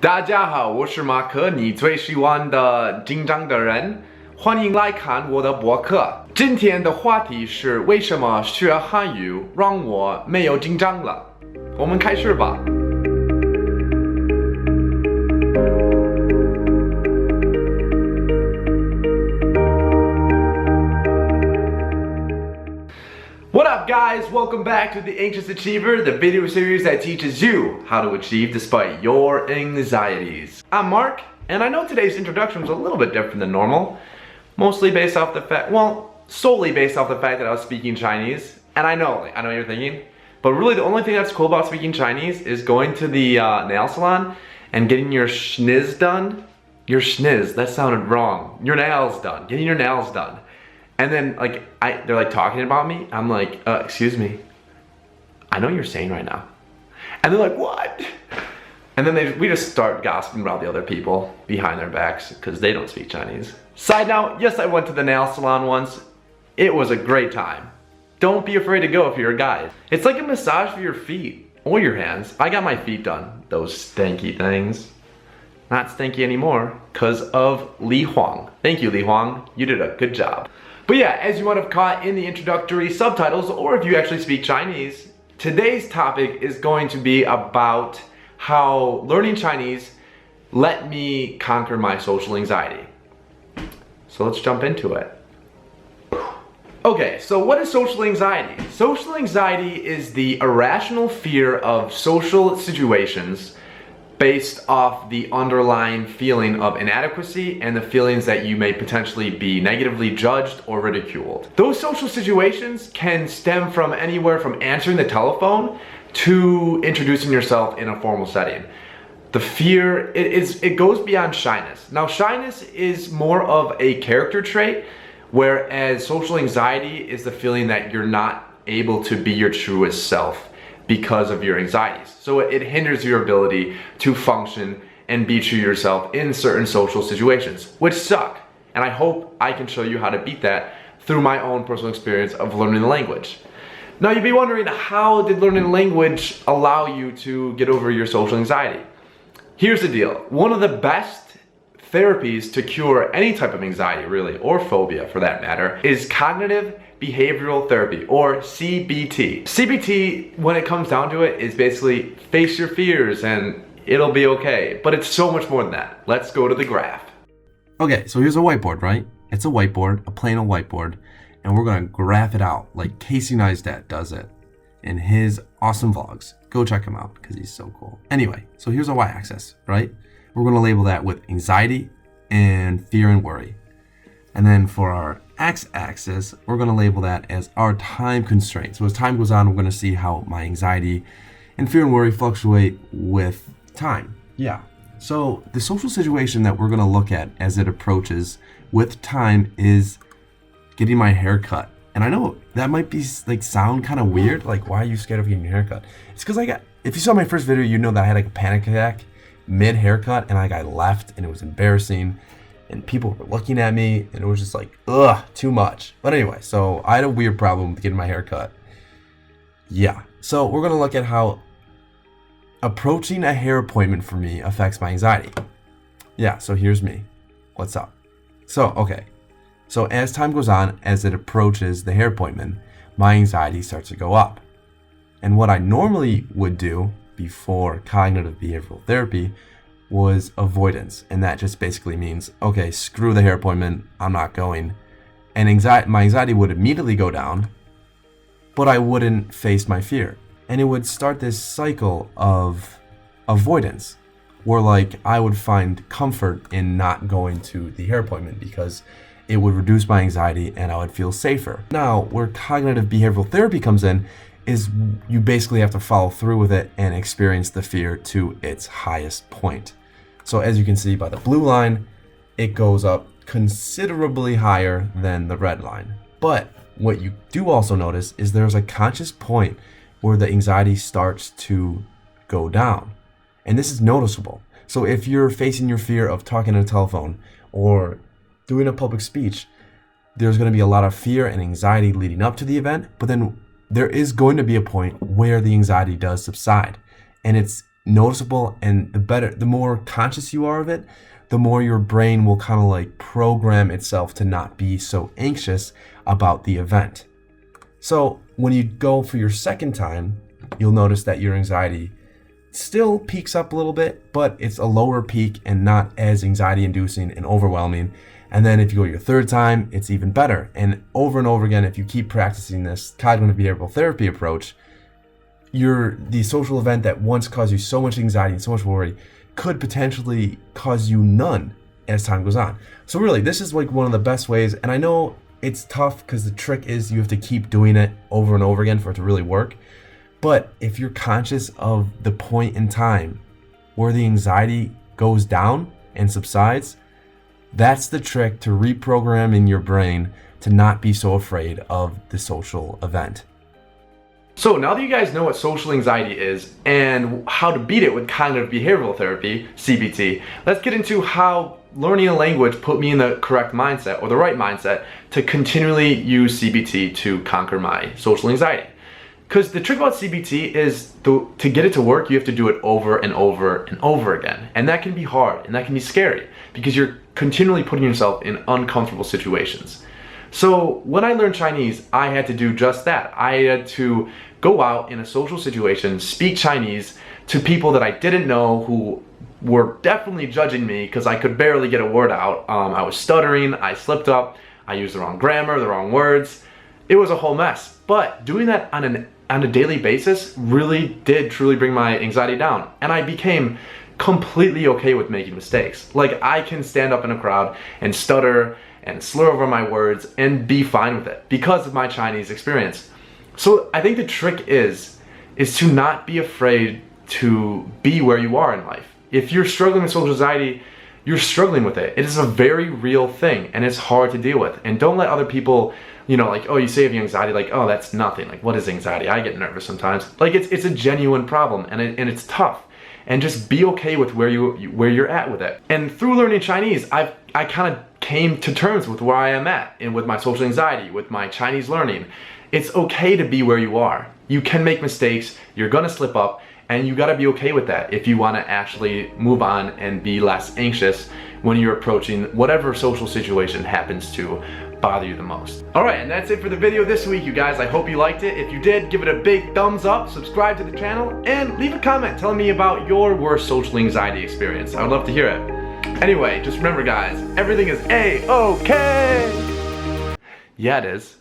大家好，我是马克，你最喜欢的紧张的人，欢迎来看我的博客。今天的话题是为什么学汉语让我没有紧张了？我们开始吧。What up, guys? Welcome back to The Anxious Achiever, the video series that teaches you how to achieve despite your anxieties. I'm Mark, and I know today's introduction was a little bit different than normal, mostly based off the fact, solely based off the fact that I was speaking Chinese. And I know what you're thinking, but really the only thing that's cool about speaking Chinese is going to the nail salon and getting your schniz done. Your schniz, that sounded wrong. Your nails done, getting your nails done. And then they're like talking about me. I'm like, excuse me. I know what you're saying right now. And they're like, what? And then we just start gossiping about the other people behind their backs because they don't speak Chinese. Side note, yes, I went to the nail salon once. It was a great time. Don't be afraid to go if you're a guy. It's like a massage for your feet or your hands. I got my feet done. Those stinky things. Not stinky anymore because of Li Huang. Thank you, Li Huang. You did a good job. But yeah, as you might have caught in the introductory subtitles, or if you actually speak Chinese, today's topic is going to be about how learning Chinese let me conquer my social anxiety. So let's jump into it. Okay, so what is social anxiety? Social anxiety is the irrational fear of social situations based off the underlying feeling of inadequacy and the feelings that you may potentially be negatively judged or ridiculed. Those social situations can stem from anywhere from answering the telephone to introducing yourself in a formal setting. The fear, it goes beyond shyness. Now, shyness is more of a character trait, whereas social anxiety is the feeling that you're not able to be your truest self because of your anxieties. So it hinders your ability to function and be true to yourself in certain social situations, which suck. And I hope I can show you how to beat that through my own personal experience of learning the language. Now you'd be wondering, how did learning the language allow you to get over your social anxiety? Here's the deal. One of the best therapies to cure any type of anxiety, really, or phobia for that matter, is cognitive behavioral therapy, or CBT. CBT, when it comes down to it, is basically face your fears and it'll be okay. But it's so much more than that. Let's go to the graph. Okay, so here's a whiteboard, right? It's a whiteboard, a plain old whiteboard, and we're gonna graph it out like Casey Neistat does it in his awesome vlogs. Go check him out because he's so cool. Anyway, so here's a y-axis, right? We're gonna label that with anxiety and fear and worry. And then for our x-axis, we're going to label that as our time constraint. So as time goes on, we're going to see how my anxiety and fear and worry fluctuate with time. Yeah. So the social situation that we're going to look at as it approaches with time is getting my hair cut. And I know that might be sound kind of weird. Like, why are you scared of getting your hair cut? It's because if you saw my first video, you know that I had a panic attack mid haircut and I left and it was embarrassing. And people were looking at me, and it was just like, ugh, too much. But anyway, so I had a weird problem with getting my hair cut. Yeah, so we're gonna look at how approaching a hair appointment for me affects my anxiety. Yeah, so here's me. What's up? So, okay. So as time goes on, as it approaches the hair appointment, my anxiety starts to go up. And what I normally would do before cognitive behavioral therapy was avoidance, and that just basically means, okay, screw the hair appointment, I'm not going. And my anxiety would immediately go down, but I wouldn't face my fear. And it would start this cycle of avoidance, where I would find comfort in not going to the hair appointment because it would reduce my anxiety and I would feel safer. Now, where cognitive behavioral therapy comes in is you basically have to follow through with it and experience the fear to its highest point. So as you can see by the blue line, it goes up considerably higher than the red line. But what you do also notice is there's a conscious point where the anxiety starts to go down. And this is noticeable. So if you're facing your fear of talking on a telephone or doing a public speech, there's going to be a lot of fear and anxiety leading up to the event, but then there is going to be a point where the anxiety does subside. And it's noticeable, and the more conscious you are of it, the more your brain will kind of like program itself to not be so anxious about the event. So when you go for your second time, you'll notice that your anxiety still peaks up a little bit, but it's a lower peak and not as anxiety inducing and overwhelming. And then if you go your third time, it's even better. And over again, if you keep practicing this cognitive behavioral therapy approach, the social event that once caused you so much anxiety and so much worry could potentially cause you none as time goes on. So really, this is like one of the best ways. And I know it's tough because the trick is you have to keep doing it over and over again for it to really work. But if you're conscious of the point in time where the anxiety goes down and subsides, that's the trick to reprogramming your brain to not be so afraid of the social event. So now that you guys know what social anxiety is and how to beat it with cognitive behavioral therapy, CBT, let's get into how learning a language put me in the correct mindset or the right mindset to continually use CBT to conquer my social anxiety. Because the trick about CBT is to get it to work, you have to do it over and over and over again. And that can be hard and that can be scary because you're continually putting yourself in uncomfortable situations. So when I learned Chinese, I had to do just that. I had to go out in a social situation, speak Chinese to people that I didn't know who were definitely judging me because I could barely get a word out. I was stuttering, I slipped up, I used the wrong grammar, the wrong words. It was a whole mess. But doing that on a daily basis really did truly bring my anxiety down. And I became completely okay with making mistakes. Like I can stand up in a crowd and stutter and slur over my words and be fine with it because of my Chinese experience. So I think the trick is to not be afraid to be where you are in life. If you're struggling with social anxiety, you're struggling with it. It is a very real thing and it's hard to deal with. And don't let other people, like, oh, you say you have anxiety, like, oh, that's nothing. Like, what is anxiety? I get nervous sometimes. Like, it's a genuine problem and it's tough. And just be okay with where you're at with it. And through learning Chinese, I kind of came to terms with where I am at and with my social anxiety, with my Chinese learning. It's okay to be where you are. You can make mistakes, you're gonna slip up, and you gotta be okay with that if you wanna actually move on and be less anxious when you're approaching whatever social situation happens to bother you the most. Alright, and that's it for the video this week, you guys. I hope you liked it. If you did, give it a big thumbs up, subscribe to the channel, and leave a comment telling me about your worst social anxiety experience. I would love to hear it. Anyway, just remember guys, everything is A-OK! Yeah, it is.